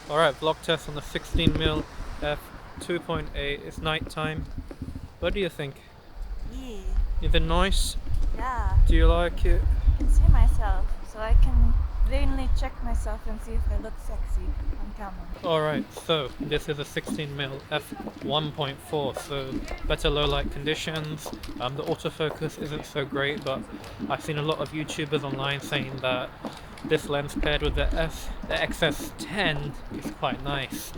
Alright, vlog test on the 16mm f2.8. It's night time. What do you think? Yeah, Is it nice? yeah. Do you like it? I can see myself, so I can vainly check myself and see if I look sexy on camera. Alright, so this is a 16mm f1.4, so better low light conditions. The autofocus isn't so great, but I've seen a lot of YouTubers online saying that this lens paired with the XS10 is quite nice.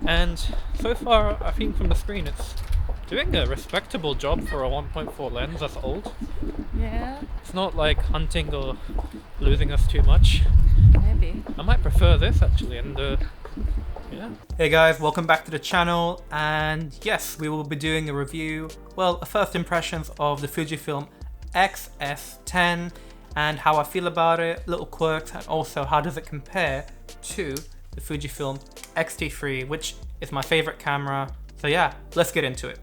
And so far, I think from the screen it's doing a respectable job for a 1.4 lens that's old. Yeah, It's not like hunting or losing us too much. maybe. I might prefer this actually, and yeah. Hey guys, welcome back to the channel, and yes, we will be doing a review, well, a first impressions of the Fujifilm XS10 and how I feel about it, little quirks, and also how does it compare to the Fujifilm X-T3, which is my favorite camera. So yeah, let's get into it.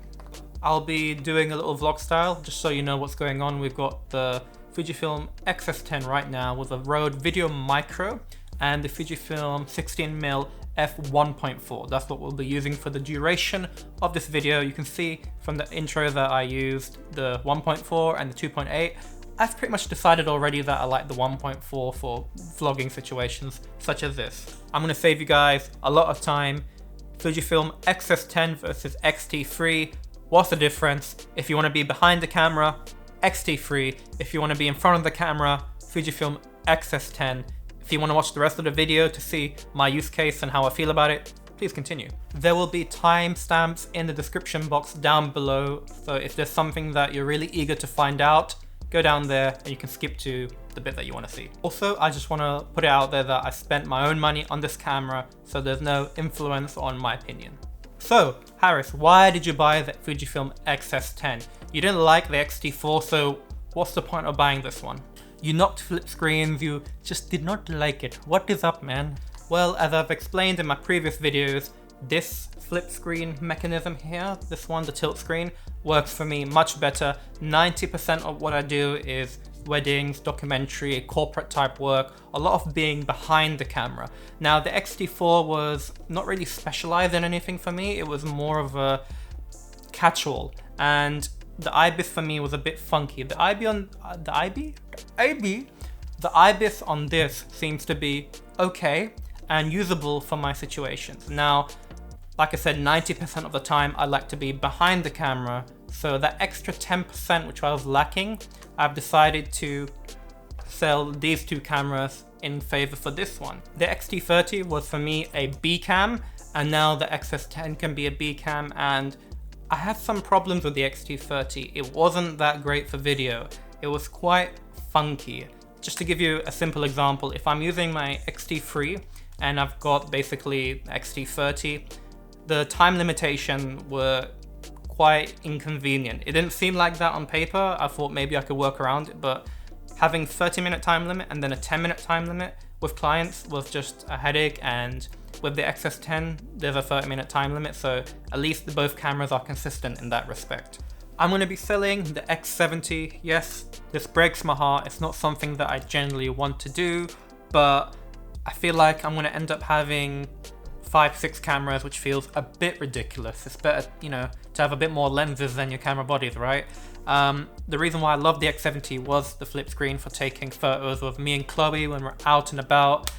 I'll be doing a little vlog style, just so you know what's going on. We've got the Fujifilm XS10 right now with a Rode Video Micro and the Fujifilm 16mm f1.4. That's what we'll be using for the duration of this video. You can see from the intro that I used the 1.4 and the 2.8. I've pretty much decided already that I like the 1.4 for vlogging situations such as this. I'm going to save you guys a lot of time. Fujifilm XS10 versus X-T3. What's the difference? If you want to be behind the camera, X-T3. If you want to be in front of the camera, Fujifilm XS10. If you want to watch the rest of the video to see my use case and how I feel about it, please continue. There will be timestamps in the description box down below, so if there's something that you're really eager to find out, go down there and you can skip to the bit that you want to see. Also, I just want to put it out there that I spent my own money on this camera, so there's no influence on my opinion. So, Hvris, why did you buy the Fujifilm XS10? You didn't like the X-T4, so what's the point of buying this one? You knocked flip screens, you just did not like it. What is up, man? Well, as I've explained in my previous videos, this flip screen mechanism here, this one, the tilt screen, works for me much better. 90% of what I do is weddings, documentary, corporate type work, a lot of being behind the camera. Now the X-T4 was not really specialized in anything for me, it was more of a catch-all, and the Ibis for me was a bit funky. The Ibis on this seems to be okay and usable for my situations. Now, like I said, 90% of the time I like to be behind the camera, so that extra 10% which I was lacking, I've decided to sell these two cameras in favor for this one. The X-T30 was for me a B cam, and now the XS10 can be a B cam, and I had some problems with the X-T30. It wasn't that great for video. It was quite funky. Just to give you a simple example, if I'm using my X-T3 and I've got basically X-T30, the time limitation were quite inconvenient. It didn't seem like that on paper. I thought maybe I could work around it, but having 30-minute time limit and then a 10-minute time limit with clients was just a headache, and with the XS10, there's a 30-minute time limit, so at least both cameras are consistent in that respect. I'm going to be selling the X70. Yes, this breaks my heart. It's not something that I generally want to do, but I feel like I'm going to end up having 5-6 cameras, which feels a bit ridiculous. It's better, you know, to have a bit more lenses than your camera bodies, right? The reason why I love the X70 was the flip screen for taking photos of me and Chloe when we're out and about.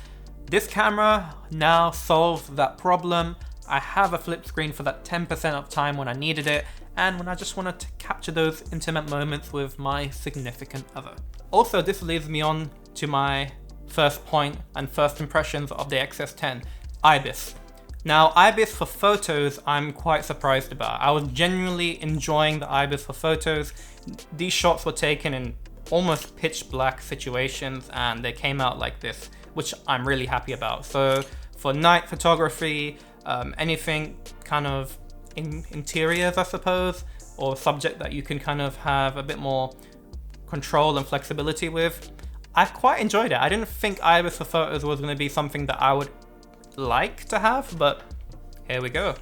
This camera now solves that problem. I have a flip screen for that 10% of time when I needed it, and when I just wanted to capture those intimate moments with my significant other. Also, this leads me on to my first point and first impressions of the XS10. Ibis. Now, Ibis for photos, I'm quite surprised about. I was genuinely enjoying the Ibis for photos. These shots were taken in almost pitch black situations, and they came out like this, which I'm really happy about. So for night photography, anything kind of interiors, I suppose, or subject that you can kind of have a bit more control and flexibility with, I've quite enjoyed it. I didn't think Ibis for photos was going to be something that I would like to have, but here we go.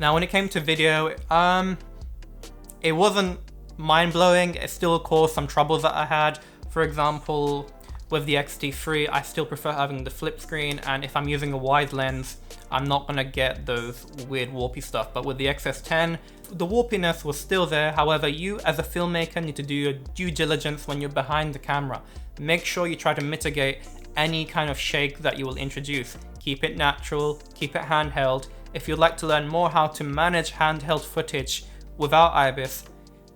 Now, when it came to video, it wasn't mind-blowing. It still caused some troubles that I had. For example, With the X-T3, I still prefer having the flip screen, and if I'm using a wide lens, I'm not gonna get those weird warpy stuff. But with the XS10, the warpiness was still there. However, you as a filmmaker need to do your due diligence when you're behind the camera. Make sure you try to mitigate any kind of shake that you will introduce. Keep it natural, keep it handheld. If you'd like to learn more how to manage handheld footage without Ibis,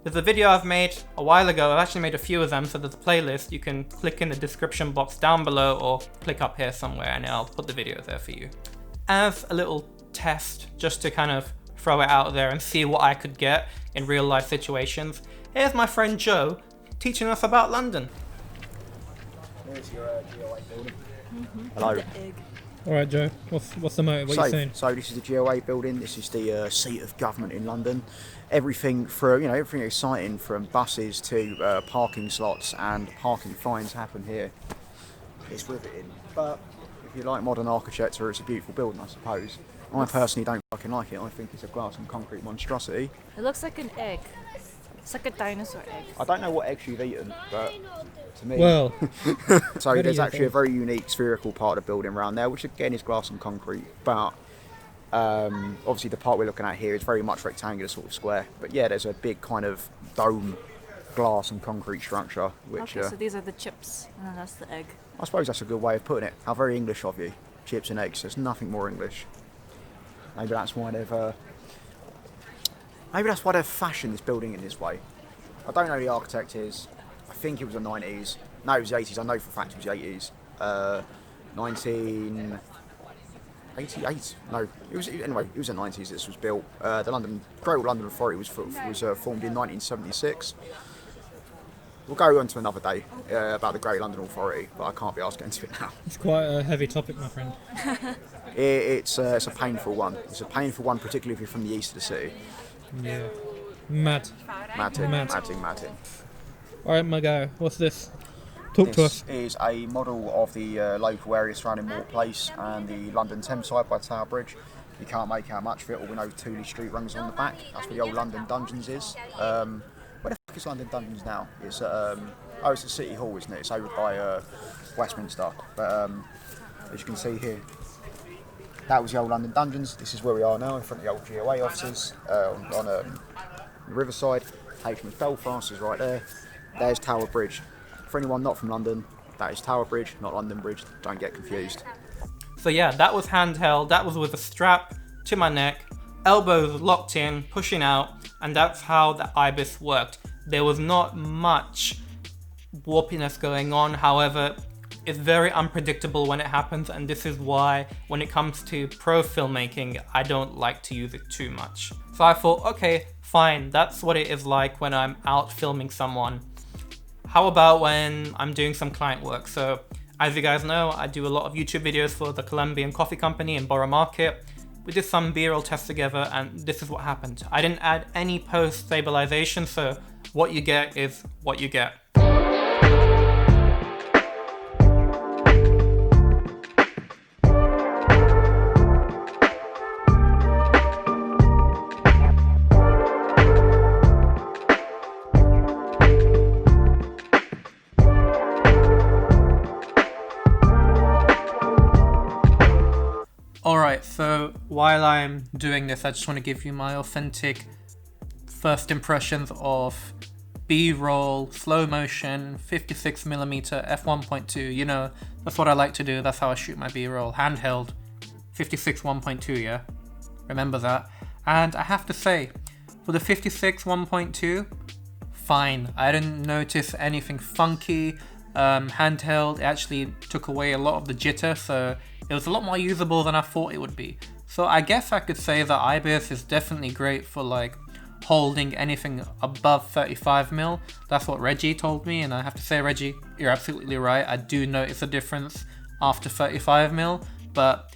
there's a video I've made a while ago. I've actually made a few of them, so there's a playlist. You can click in the description box down below or click up here somewhere and I'll put the video there for you. As a little test, just to kind of throw it out there and see what I could get in real life situations, here's my friend Joe teaching us about London. Here's your GOA building. Hello. Alright Joe, what's the motive? What are you saying? So this is the GOA building. This is the seat of government in London. Everything for everything exciting from buses to parking slots and parking fines happen here. It's riveting. But if you like modern architecture, it's a beautiful building, I suppose. I personally don't fucking like it. I think it's a glass and concrete monstrosity. It looks like an egg. It's like a dinosaur egg. I don't know what eggs you've eaten, but to me... Well... So there's actually a very unique spherical part of the building around there, which again is glass and concrete, but obviously the part we're looking at here is very much rectangular, sort of square. But yeah, there's a big kind of dome glass and concrete structure, which... Okay, so these are the chips, and then that's the egg. I suppose that's a good way of putting it. How very English of you. Chips and eggs, there's nothing more English. Maybe that's why they've fashioned this building in this way. I don't know who the architect is. I think it was the 90s. No, it was the 80s. I know for a fact it was the 80s. 1988. No, it was the 90s. This was built. The Great London Authority was formed in 1976. We'll go on to another day about the Great London Authority, but I can't be asked to get into it now. It's quite a heavy topic, my friend. It's a painful one. It's a painful one, particularly if you're from the east of the city. Yeah. Mad. Matting. Alright, my guy, what's this? Talk to us. This is a model of the local area surrounding Moor Place and the London Thames side by Tower Bridge. You can't make out much of it. All we know Tooley Street runs on the back. That's where the old London Dungeons is. Where the fuck is London Dungeons now? It's at, it's the City Hall, isn't it? It's over by Westminster. But as you can see here, that was the old London Dungeons. This is where we are now, in front of the old GOA offices on the riverside. HMS Belfast is right there. There's Tower Bridge. For anyone not from London, that is Tower Bridge, not London Bridge. Don't get confused. So yeah, that was handheld. That was with a strap to my neck, elbows locked in, pushing out, and that's how the Ibis worked. There was not much warpiness going on. However, it's very unpredictable when it happens, and this is why when it comes to pro filmmaking, I don't like to use it too much. So I thought, okay, fine, that's what it is like when I'm out filming someone. How about when I'm doing some client work? So as you guys know, I do a lot of YouTube videos for the Colombian coffee company in Borough Market. We did some B-roll tests together, and this is what happened. I didn't add any post-stabilization, so what you get is what you get. Alright, so while I'm doing this, I just want to give you my authentic first impressions of B-roll, slow motion, 56mm f1.2. You know, that's what I like to do. That's how I shoot my B-roll. Handheld, 56 1.2, yeah? Remember that. And I have to say, for the 56 1.2, fine. I didn't notice anything funky. Handheld, it actually took away a lot of the jitter, so it was a lot more usable than I thought it would be. So I guess I could say that Ibis is definitely great for like holding anything above 35mm. That's what Reggie told me, and I have to say, Reggie, you're absolutely right. I do notice a difference after 35mm, but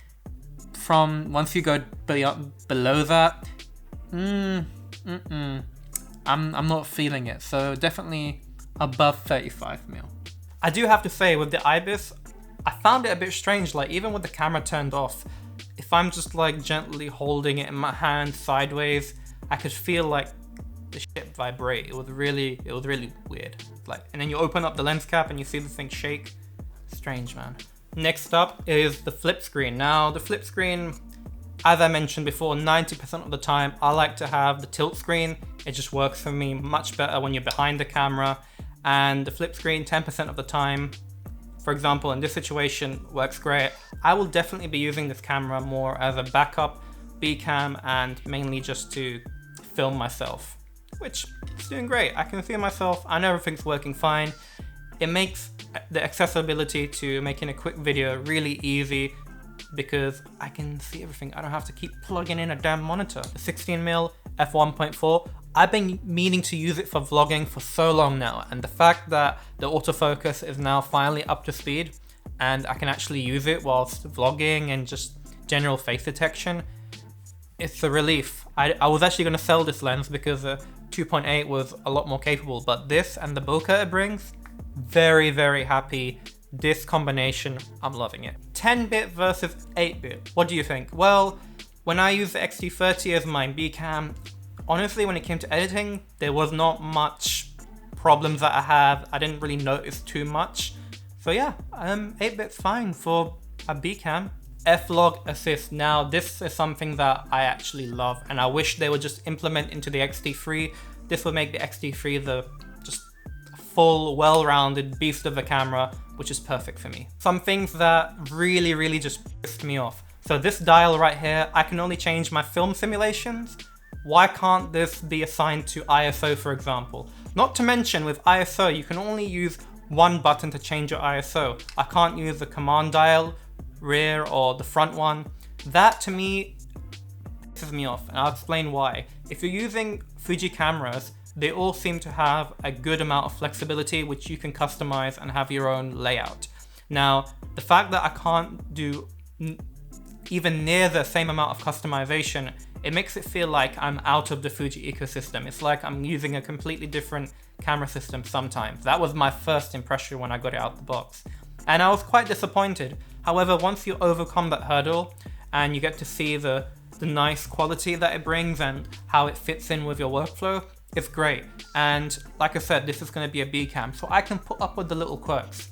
from once you go below that, I'm not feeling it. So definitely above 35mm. I do have to say, with the Ibis, I found it a bit strange, like even with the camera turned off, if I'm just like gently holding it in my hand sideways, I could feel like the shit vibrate. It was really weird. Like, and then you open up the lens cap and you see the thing shake. strange, man. Next up is the flip screen. Now, the flip screen, as I mentioned before, 90% of the time, I like to have the tilt screen. It just works for me much better when you're behind the camera. And the flip screen, 10% of the time, for example, in this situation, works great. I will definitely be using this camera more as a backup B cam and mainly just to film myself, which is doing great. I can see myself, I know everything's working fine. It makes the accessibility to making a quick video really easy because I can see everything. I don't have to keep plugging in a damn monitor. The 16mm f1.4, I've been meaning to use it for vlogging for so long now, and the fact that the autofocus is now finally up to speed and I can actually use it whilst vlogging and just general face detection, it's a relief. I was actually going to sell this lens because the 2.8 was a lot more capable, but this and the bokeh it brings, very, very happy. This combination, I'm loving it. 10-bit versus 8-bit, what do you think? Well, when I used the X-T3 as my B cam, honestly, when it came to editing, there was not much problems that I have. I didn't really notice too much. So yeah, 8-bit's fine for a B cam. Flog Assist. Now, this is something that I actually love, and I wish they would just implement into the X-T3. This would make the X-T3 the just full, well-rounded beast of a camera, which is perfect for me. Some things that really, really just pissed me off. So this dial right here, I can only change my film simulations. Why can't this be assigned to ISO, for example? Not to mention, with ISO, you can only use one button to change your ISO. I can't use the command dial, rear, or the front one. That, to me, pisses me off, and I'll explain why. If you're using Fuji cameras, they all seem to have a good amount of flexibility, which you can customize and have your own layout. Now, the fact that I can't do even near the same amount of customization, it makes it feel like I'm out of the Fuji ecosystem. It's like I'm using a completely different camera system sometimes. That was my first impression when I got it out the box, and I was quite disappointed. However, once you overcome that hurdle and you get to see the nice quality that it brings and how it fits in with your workflow, it's great. And like I said, this is going to be a B cam, so I can put up with the little quirks.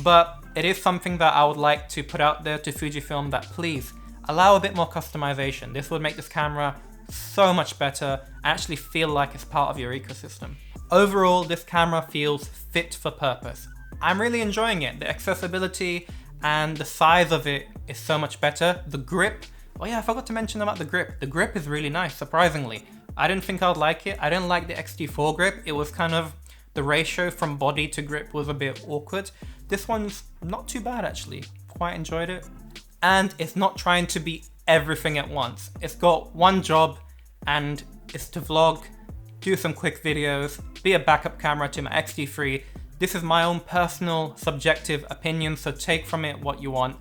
But it is something that I would like to put out there to Fujifilm, that please allow a bit more customization. This would make this camera so much better and actually feel like it's part of your ecosystem. Overall, this camera feels fit for purpose. I'm really enjoying it. The accessibility and the size of it is so much better. The grip, oh yeah, I forgot to mention about the grip. The grip is really nice, surprisingly. I didn't think I'd like it. I didn't like the X-T4 grip. It was kind of, the ratio from body to grip was a bit awkward. This one's not too bad actually. Quite enjoyed it. And it's not trying to be everything at once. It's got one job, and it's to vlog, do some quick videos, be a backup camera to my X-T3. This is my own personal subjective opinion, so take from it what you want.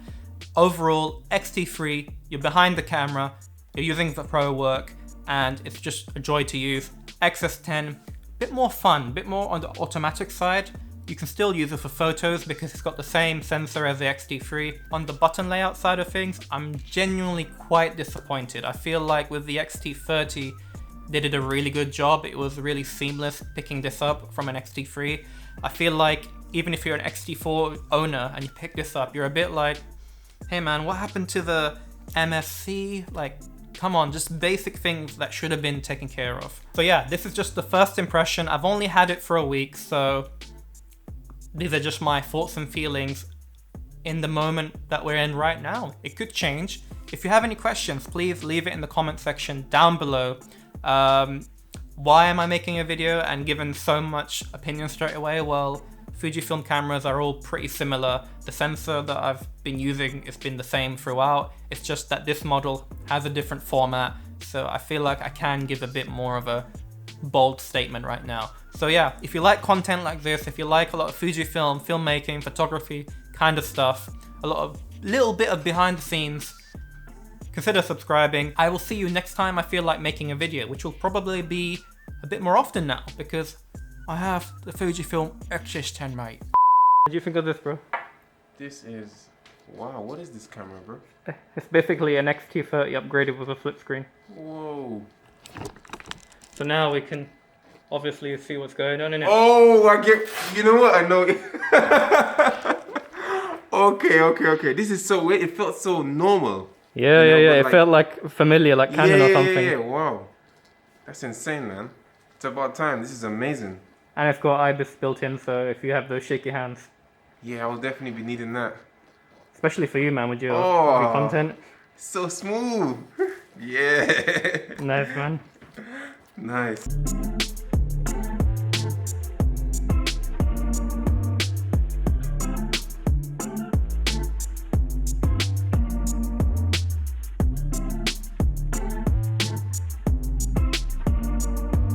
Overall, X-T3, you're behind the camera, you're using the pro work, and it's just a joy to use. X-S10, bit more fun, bit more on the automatic side. You can still use it for photos because it's got the same sensor as the X-T3. On the button layout side of things, I'm genuinely quite disappointed. I feel like with the X-T3, they did a really good job. It was really seamless picking this up from an X-T3. I feel like even if you're an X-T4 owner and you pick this up, you're a bit like, hey man, what happened to the MFC? Like, come on, just basic things that should have been taken care of. So yeah, this is just the first impression. I've only had it for a week, so these are just my thoughts and feelings in the moment that we're in right now. It could change. If you have any questions, please leave it in the comment section down below. Why am I making a video and giving so much opinion straight away? Well, Fujifilm cameras are all pretty similar. The sensor that I've been using has been the same throughout. It's just that this model has a different format, so I feel like I can give a bit more of a bold statement right now. So yeah, if you like content like this, if you like a lot of Fujifilm, filmmaking, photography kind of stuff, little bit of behind the scenes, consider subscribing. I will see you next time I feel like making a video, which will probably be a bit more often now because I have the Fujifilm XS10, mate. What do you think of this, bro? This is, wow, what is this camera, bro? It's basically an X-T3 upgraded with a flip screen. Whoa. So now we can obviously see what's going on in it. Oh, I get, you know what, I know. Okay. This is so weird. It felt so normal. Yeah, You know, yeah. but It like- felt like familiar, like Canon or something. Yeah. Wow. That's insane, man. It's about time. This is amazing. And it's got Ibis built in, so if you have those shaky hands, Yeah, I will definitely be needing that. especially for you, man, with your Oh. content. So smooth. Yeah. Nice, man. Nice.